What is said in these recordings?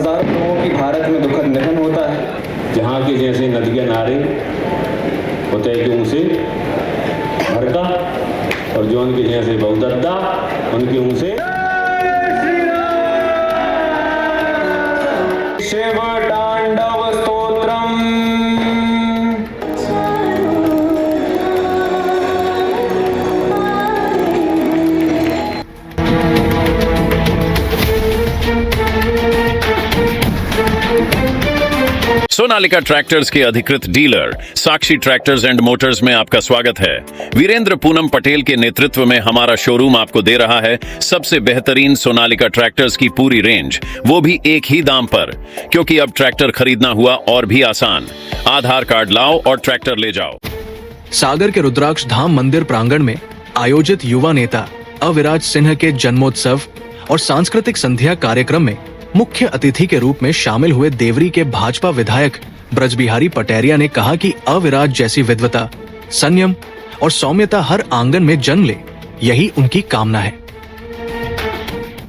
हजारों लोगों की भारत में दुखद निधन होता है। जहाँ के जैसे नदियाँ नारे होते हैं कि उनसे भड़का और जो उनके जैसे बहुदद्दा उनके मुँह से शिव तांडव स्तोत्रम। सोनालिका ट्रैक्टर्स के अधिकृत dealer Sakshi tractors and Motors में आपका स्वागत है। वीरेंद्र पूनम पटेल के नेतृत्व में हमारा शोरूम आपको दे रहा है सबसे बेहतरीन सोनालिका ट्रैक्टर्स की पूरी रेंज, वो भी एक ही दाम पर। क्योंकि अब ट्रैक्टर खरीदना हुआ और भी आसान। आधार कार्ड लाओ और ट्रैक्टर ले जाओ। सागर के रुद्राक्ष धाम मंदिर प्रांगण में आयोजित युवा नेता अविराज सिन्हा के जन्मोत्सव और सांस्कृतिक संध्या कार्यक्रम में मुख्य अतिथि के रूप में शामिल हुए देवरी के भाजपा विधायक ब्रजबिहारी पटेरिया ने कहा कि अविराज जैसी विद्वता, संयम और सौम्यता हर आंगन में जन्म ले, यही उनकी कामना है।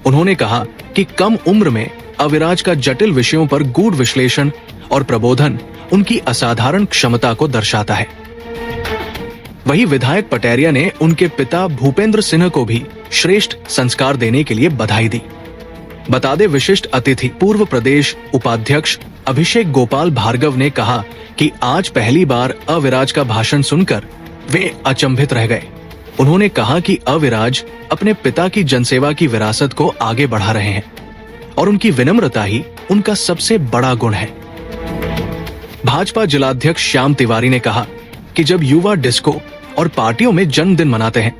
उन्होंने कहा कि कम उम्र में अविराज का जटिल विषयों पर गूढ़ विश्लेषण और प्रबोधन उनकी असाधारण क्षमता को दर्शाता है। वहीं विधायक पटेरिया ने उनके पिता भूपेंद्र सिन्हा को भी श्रेष्ठ संस्कार देने के लिए बधाई दी। बता दे विशिष्ट अतिथि पूर्व प्रदेश उपाध्यक्ष अभिषेक गोपाल भार्गव ने कहा कि आज पहली बार अविराज का भाषण सुनकर वे अचंभित रह गए। उन्होंने कहा कि अविराज अपने पिता की जनसेवा की विरासत को आगे बढ़ा रहे हैं और उनकी विनम्रता ही उनका सबसे बड़ा गुण है। भाजपा जिलाध्यक्ष श्याम तिवारी ने कहा कि जब युवा डिस्को और पार्टियों में जन्मदिन मनाते हैं,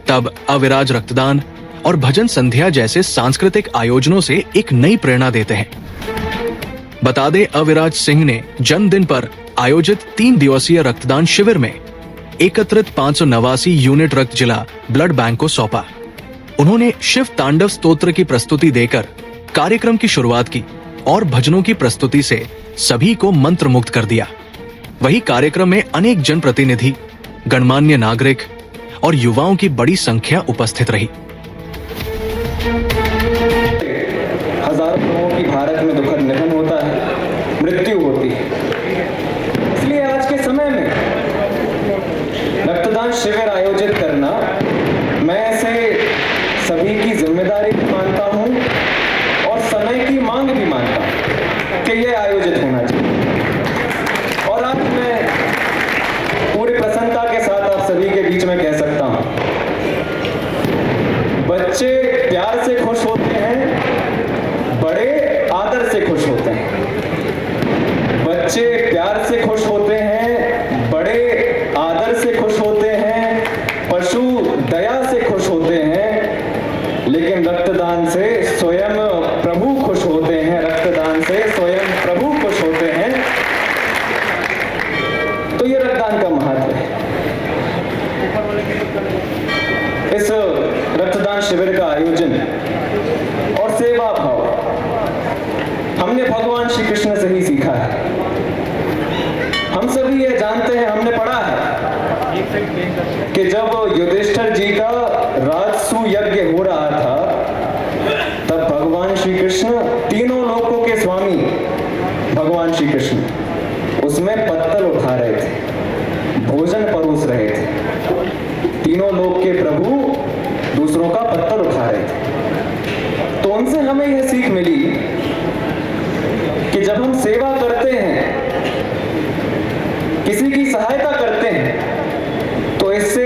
तब अविराज रक्तदान और भजन संध्या जैसे सांस्कृतिक आयोजनों से एक नई प्रेरणा देते हैं। बता दें अविराज सिंह ने जन्मदिन पर आयोजित 3 दिवसीय रक्तदान शिविर में एकत्रित 589 यूनिट रक्त जिला ब्लड बैंक को सौंपा। उन्होंने शिव तांडव स्तोत्र की प्रस्तुति देकर कार्यक्रम की शुरुआत की और भजनों की प्रस्तुति से सभी को मंत्रमुग्ध कर दिया। वही कार्यक्रम में अनेक जनप्रतिनिधि, गणमान्य नागरिक और युवाओं की बड़ी संख्या उपस्थित रही। हजारों लोगों की भारत में दुखद निधन होता है, मृत्यु होती है। इसलिए आज के समय में रक्तदान शिविर आयोजित करना मैं ऐसे सभी की जिम्मेदारी भी मानता हूं और समय की मांग भी मानता हूं कि यह आयोजित होना चाहिए। और आज मैं पूरी प्रसन्नता के साथ आप सभी के बीच में कह सकता हूं, बच्चे प्यार से खुश होते हैं, बड़े आदर से खुश होते हैं। बच्चे प्यार से खुश होते हैं, बड़े आदर से खुश होते हैं, पशु दया से खुश होते हैं, लेकिन रक्तदान से स्वयं प्रभु खुश होते हैं। रक्तदान से स्वयं प्रभु खुश होते हैं। तो ये रक्तदान का महत्व है। इस रक्तदान शिविर का आयोजन और सेवा भाव हमने भगवान श्री कृष्ण से ही सीखा है। हम सभी ये जानते हैं, हमने पढ़ा है कि जब युधिष्ठिर जी का राजसूय यज्ञ हो रहा था, तब भगवान श्री कृष्ण, तीनों लोकों के स्वामी भगवान श्री कृष्ण, उसमें पत्तल उठा रहे थे, भोजन परोस रहे थे। तीनों लोक के प्रभु दूसरों का पत्तल उठा रहे थे। तो उनसे हमें यह सीख मिली कि जब हम सेवा करते हैं, किसी की सहायता करते हैं, तो इससे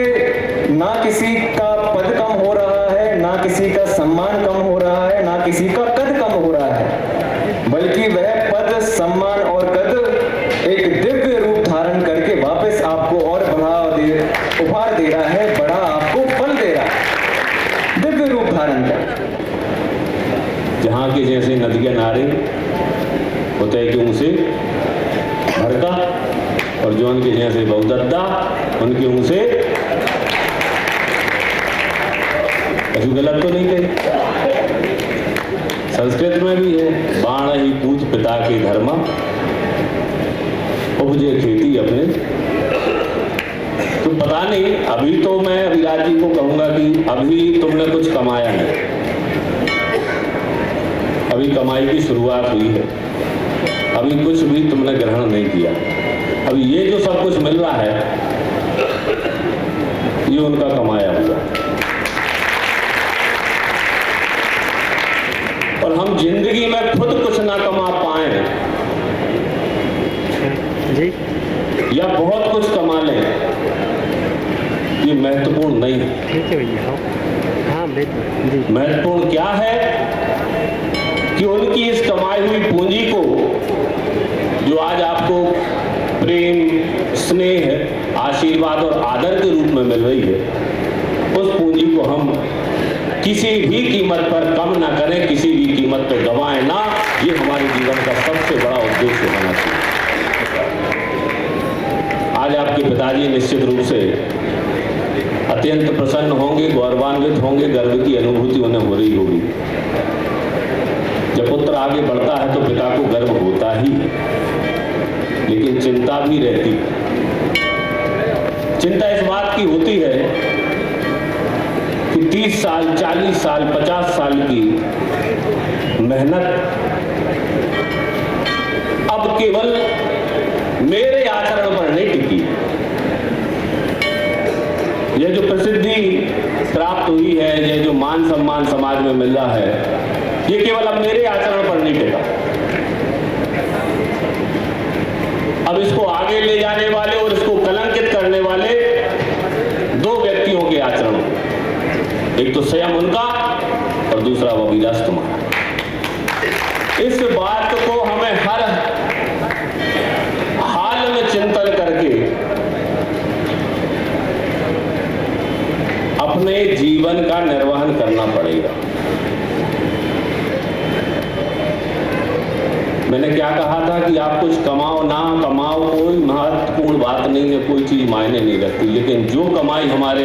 ना किसी का पद कम हो रहा है, ना किसी का सम्मान कम हो रहा है, ना किसी का कद कम हो रहा है, बल्कि वह पद, सम्मान और कद एक दिव्य रूप धारण करके वापस आपको और उपहार दे रहा है, बड़ा आपको फल दे रहा है, दिव्य रूप धारण कर। जहाँ के जैसे नदियाँ नारे होते हैं कि उनसे भड़का और जो उनके जैसे बहुदद्दा उनके मुँह से कभी गलत तो नहीं कही। संस्कृत में भी है, बाण ही पूज पिता के धर्म, उपजे खेती अपने। तो पता नहीं, अभी तो मैं अविराज जी को कहूंगा कि अभी तुमने कुछ कमाया नहीं। अभी अभी कमाई की शुरुआत हुई है, अभी कुछ भी तुमने ग्रहण नहीं किया। अभी ये जो सब कुछ मिल रहा है ये उनका कमाया हुआ। और हम जिंदगी में खुद कुछ ना कमा पाए या बहुत कुछ कमा लें, ये महत्वपूर्ण नहीं है। ठीक है भैया, हाँ बिल्कुल जी। महत्वपूर्ण क्या है कि उनकी इस कमाई हुई पूंजी को, जो आज आपको प्रेम, स्नेह, आशीर्वाद और आदर के रूप में मिल रही है, उस पूंजी को हम किसी भी कीमत पर कम ना करें, किसी भी कीमत पर गंवाएं ना। ये हमारे जीवन का सबसे बड़ा उद्देश्य होना चाहिए। आज आपके पिताजी निश्चित रूप से अत्यंत प्रसन्न होंगे, गौरवान्वित होंगे, गर्व की अनुभूति उन्हें हो रही होगी। जब पुत्र आगे बढ़ता है तो पिता को गर्व होता ही है, लेकिन चिंता भी रहती है। चिंता इस बात की होती है कि 30 साल, 40 साल, 50 साल की मेहनत अब केवल मेरे आचरण पर नहीं टिकी। यह जो प्रसिद्धि प्राप्त हुई है, यह जो मान सम्मान समाज में मिल रहा है, ये केवल अब मेरे आचरण पर नहीं टिका। अब इसको आगे ले जाने वाले और इसको कलंकित करने वाले दो व्यक्तियों के आचरण, एक तो स्वयं उनका और दूसरा वो विलास तुम्हारा। इस बात को हमें हर हाल में चिंतन करके अपने जीवन का निर्वहन करना पड़ेगा। मैंने क्या कहा था कि आप कुछ कमाओ ना कमाओ, कोई महत्वपूर्ण बात नहीं है, कोई चीज मायने नहीं रखती, लेकिन जो कमाई हमारे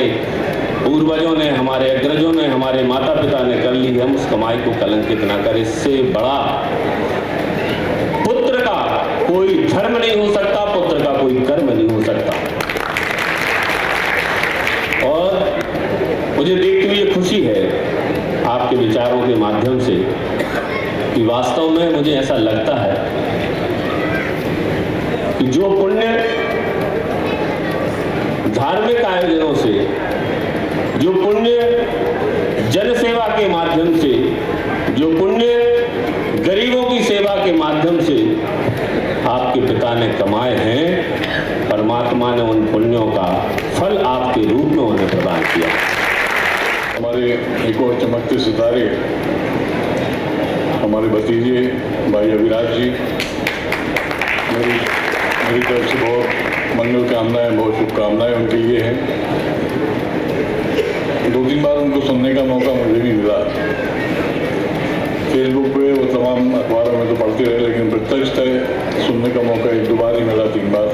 पूर्वजों ने, हमारे अग्रजों ने, हमारे माता पिता ने कर ली है, हम उस कमाई को कलंकित ना करें। इससे बड़ा पुत्र का कोई धर्म नहीं हो सकता, पुत्र का कोई कर्म नहीं हो सकता। और मुझे देखते हुए खुशी है आपके विचारों के माध्यम से कि वास्तव में मुझे ऐसा लगता है कि जो पुण्य धार्मिक आयोजनों से, जो पुण्य जनसेवा के माध्यम से, जो पुण्य गरीबों की सेवा के माध्यम से आपके पिता ने कमाए हैं, परमात्मा ने उन पुण्यों का फल आपके रूप में उन्हें प्रदान किया। हमारे एक और चमकते सितारे हमारे भतीजे भाई अविराज जी, मेरी तरफ से बहुत मंगल कामनाएं, बहुत शुभकामनाएं उनके लिए हैं। 2-3 बार उनको सुनने का मौका मुझे भी मिला, फेसबुक पे वो तमाम अखबारों में तो पढ़ते रहे, लेकिन प्रत्यक्ष तय सुनने का मौका 1-2 बार ही मिला, 3 बार।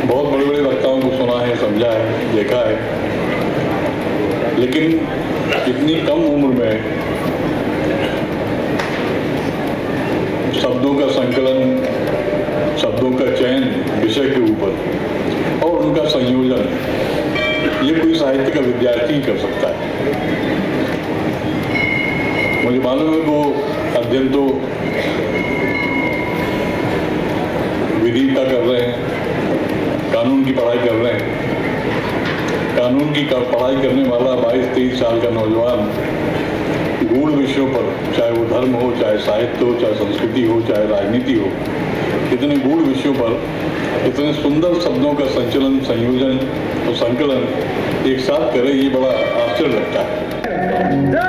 बहुत बड़े बड़े वक्ताओं को सुना है, समझा है, देखा है, लेकिन इतनी कम उम्र में शब्दों का संकलन, शब्दों का चयन विषय के ऊपर और उनका संयोजन, ये कोई साहित्य का विद्यार्थी ही कर सकता है। मुझे मालूम है वो अध्ययन तो विधि का कर रहे हैं, कानून की पढ़ाई कर रहे हैं। कानून की पढ़ाई करने वाला 22-23 साल का नौजवान गूढ़ विषयों पर, चाहे वो धर्म हो, चाहे साहित्य हो, चाहे संस्कृति हो, चाहे राजनीति हो, इतने गूढ़ विषयों पर इतने सुंदर शब्दों का संचलन, संयोजन और संकलन एक साथ करे, ये बड़ा आश्चर्य लगता है।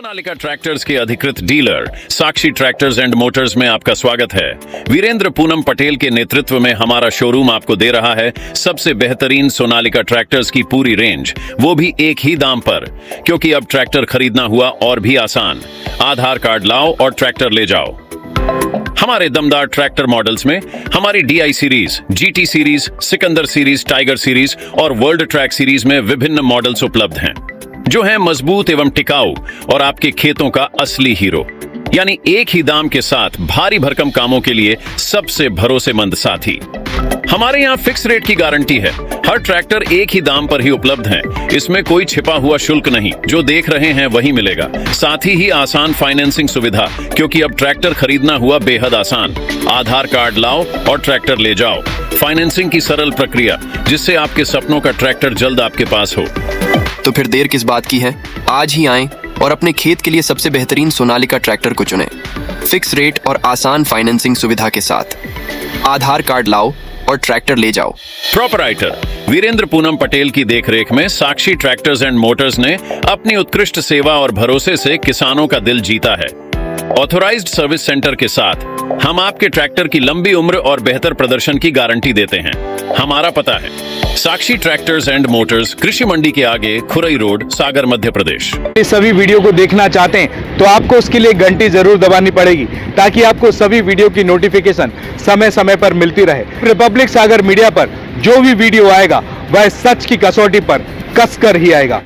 सोनालिका ट्रैक्टर्स के अधिकृत dealer Sakshi tractors and Motors में आपका स्वागत है। वीरेंद्र पूनम पटेल के नेतृत्व में हमारा शोरूम आपको दे रहा है सबसे बेहतरीन सोनालिका ट्रैक्टर्स की पूरी रेंज, वो भी एक ही दाम पर। क्योंकि अब ट्रैक्टर खरीदना हुआ और भी आसान। आधार कार्ड लाओ और ट्रैक्टर ले जाओ। हमारे दमदार ट्रैक्टर मॉडल्स में हमारी DI series, GT series, Sikandar series, tiger series और वर्ल्ड ट्रैक सीरीज में विभिन्न मॉडल्स उपलब्ध हैं, जो हैं मजबूत एवं टिकाऊ और आपके खेतों का असली हीरो। यानी एक ही दाम के साथ भारी भरकम कामों के लिए सबसे भरोसेमंद साथी। हमारे यहाँ फिक्स रेट की गारंटी है। हर ट्रैक्टर एक ही दाम पर ही उपलब्ध है। इसमें कोई छिपा हुआ शुल्क नहीं, जो देख रहे हैं वही मिलेगा। साथ ही आसान फाइनेंसिंग सुविधा, क्योंकि अब ट्रैक्टर खरीदना हुआ बेहद आसान। आधार कार्ड लाओ और ट्रैक्टर ले जाओ। फाइनेंसिंग की सरल प्रक्रिया, जिससे आपके सपनों का ट्रैक्टर जल्द आपके पास हो। तो फिर देर किस बात की है? आज ही आएं और अपने खेत के लिए सबसे बेहतरीन सोनालिका ट्रैक्टर को चुनें। फिक्स रेट और आसान फाइनेंसिंग सुविधा के साथ। आधार कार्ड लाओ और ट्रैक्टर ले जाओ। प्रोपराइटर वीरेंद्र पूनम पटेल की देखरेख में साक्षी ट्रैक्टर्स एंड मोटर्स ने अपनी उत्कृष्ट सेवा और भरोसे से किसानों का दिल जीता है। ऑथोराइज्ड सर्विस सेंटर के साथ हम आपके ट्रैक्टर की लंबी उम्र और बेहतर प्रदर्शन की गारंटी देते हैं। हमारा पता है साक्षी ट्रैक्टर्स एंड मोटर्स, कृषि मंडी के आगे, खुरई रोड, सागर, मध्य प्रदेश। इस सभी वीडियो को देखना चाहते हैं तो आपको उसके लिए घंटी जरूर दबानी पड़ेगी, ताकि आपको सभी वीडियो की नोटिफिकेशन समय समय पर मिलती रहे। रिपब्लिक सागर मीडिया पर जो भी वीडियो आएगा वह सच की कसौटी पर कसकर ही आएगा।